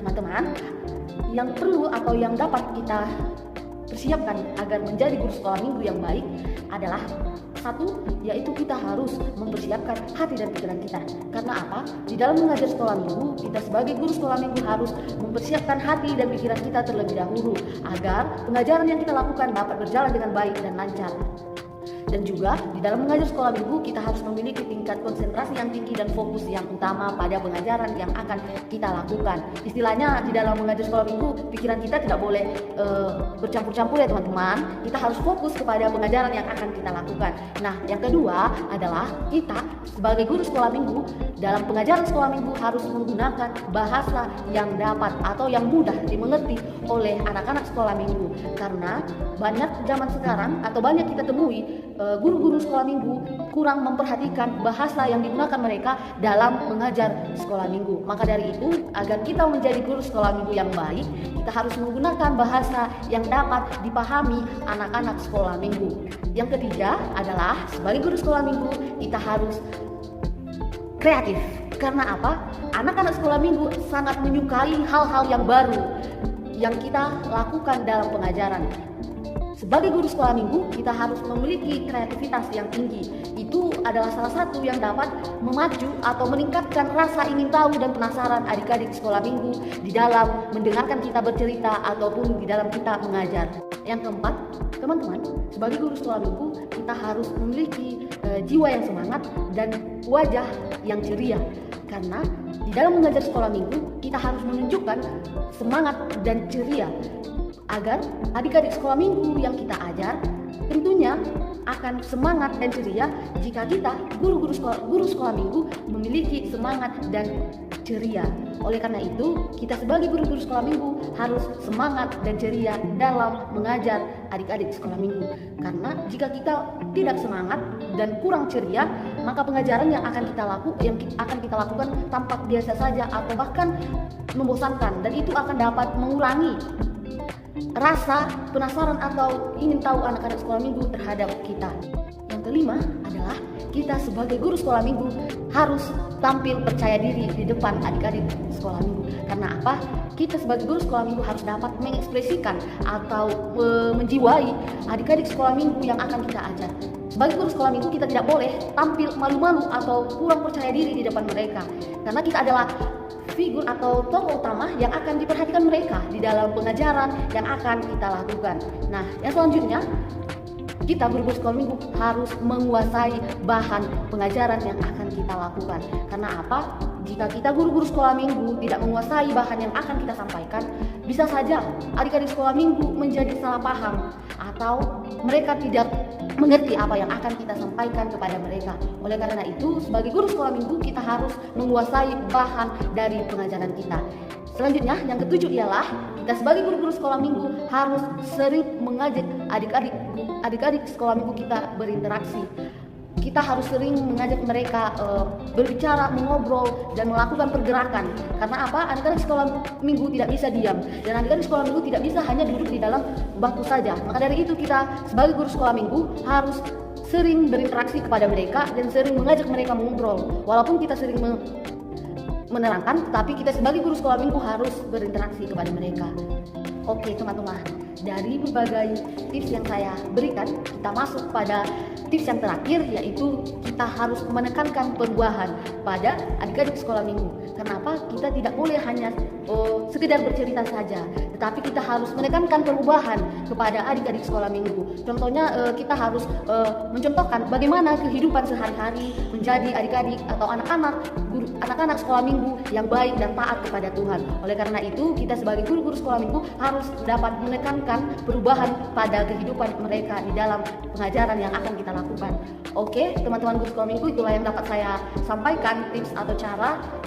teman-teman, yang perlu atau yang dapat kita persiapkan agar menjadi guru sekolah minggu yang baik adalah satu, yaitu kita harus mempersiapkan hati dan pikiran kita. Karena apa? Di dalam mengajar sekolah minggu, kita sebagai guru sekolah minggu harus mempersiapkan hati dan pikiran kita terlebih dahulu agar pengajaran yang kita lakukan dapat berjalan dengan baik dan lancar. Dan juga di dalam mengajar sekolah minggu kita harus memiliki tingkat konsentrasi yang tinggi dan fokus yang utama pada pengajaran yang akan kita lakukan. Istilahnya di dalam mengajar sekolah minggu pikiran kita tidak boleh bercampur-campur ya teman-teman. Kita harus fokus kepada pengajaran yang akan kita lakukan. Nah, yang kedua adalah kita sebagai guru sekolah minggu dalam pengajaran sekolah minggu harus menggunakan bahasa yang dapat atau yang mudah dimengerti oleh anak-anak sekolah minggu. Karena banyak zaman sekarang atau banyak kita temui guru-guru sekolah minggu kurang memperhatikan bahasa yang digunakan mereka dalam mengajar sekolah minggu. Maka dari itu, agar kita menjadi guru sekolah minggu yang baik, kita harus menggunakan bahasa yang dapat dipahami anak-anak sekolah minggu. Yang ketiga adalah sebagai guru sekolah minggu kita harus kreatif. Karena apa? Anak-anak sekolah minggu sangat menyukai hal-hal yang baru yang kita lakukan dalam pengajaran. Sebagai guru sekolah minggu, kita harus memiliki kreativitas yang tinggi. Itu adalah salah satu yang dapat memacu atau meningkatkan rasa ingin tahu dan penasaran adik-adik sekolah minggu di dalam mendengarkan kita bercerita ataupun di dalam kita mengajar. Yang keempat, teman-teman, sebagai guru sekolah minggu, kita harus memiliki jiwa yang semangat dan wajah yang ceria. Karena di dalam mengajar sekolah minggu, kita harus menunjukkan semangat dan ceria agar adik-adik sekolah minggu yang kita ajar tentunya akan semangat dan ceria jika kita guru sekolah minggu memiliki semangat dan ceria. Oleh karena itu, kita sebagai guru-guru sekolah minggu harus semangat dan ceria dalam mengajar adik-adik sekolah minggu. Karena jika kita tidak semangat dan kurang ceria, maka pengajaran yang akan kita lakukan tampak biasa saja atau bahkan membosankan, dan itu akan dapat mengurangi rasa penasaran atau ingin tahu anak-anak sekolah minggu terhadap kita. Yang kelima adalah kita sebagai guru sekolah minggu harus tampil percaya diri di depan adik-adik sekolah minggu. Karena apa? Kita sebagai guru sekolah minggu harus dapat mengekspresikan atau menjiwai adik-adik sekolah minggu yang akan kita ajar. Sebagai guru sekolah minggu kita tidak boleh tampil malu-malu atau kurang percaya diri di depan mereka. Karena kita adalah figur atau tokoh utama yang akan diperhatikan mereka di dalam pengajaran yang akan kita lakukan. Nah, yang selanjutnya, kita guru-guru sekolah minggu harus menguasai bahan pengajaran yang akan kita lakukan. Karena apa? Jika kita guru-guru sekolah minggu tidak menguasai bahan yang akan kita sampaikan, bisa saja adik-adik sekolah minggu menjadi salah paham atau mereka tidak mengerti apa yang akan kita sampaikan kepada mereka. Oleh karena itu, sebagai guru sekolah minggu kita harus menguasai bahan dari pengajaran kita. Selanjutnya, yang ketujuh ialah kita sebagai guru-guru sekolah minggu harus sering mengajak adik-adik sekolah minggu kita berinteraksi. Kita harus sering mengajak mereka berbicara, mengobrol, dan melakukan pergerakan. Karena apa? Adik-adik sekolah minggu tidak bisa diam, dan adik-adik sekolah minggu tidak bisa hanya duduk di dalam bangku saja. Maka dari itu kita sebagai guru sekolah minggu harus sering berinteraksi kepada mereka dan sering mengajak mereka mengobrol. Walaupun kita sering menerangkan, tetapi kita sebagai guru sekolah minggu harus berinteraksi kepada mereka. Oke teman-teman, dari berbagai tips yang saya berikan, kita masuk pada tips yang terakhir, yaitu kita harus menekankan perubahan pada adik-adik sekolah minggu. Kenapa? Kita tidak boleh hanya sekedar bercerita saja, tetapi kita harus menekankan perubahan kepada adik-adik sekolah minggu. Contohnya kita harus mencontohkan bagaimana kehidupan sehari-hari menjadi adik-adik atau anak-anak sekolah minggu yang baik dan taat kepada Tuhan. Oleh karena itu, kita sebagai guru-guru sekolah minggu harus dapat menekankan perubahan pada kehidupan mereka di dalam pengajaran yang akan kita lakukan. Oke, teman-teman guru sekolah minggu, itulah yang dapat saya sampaikan tips atau cara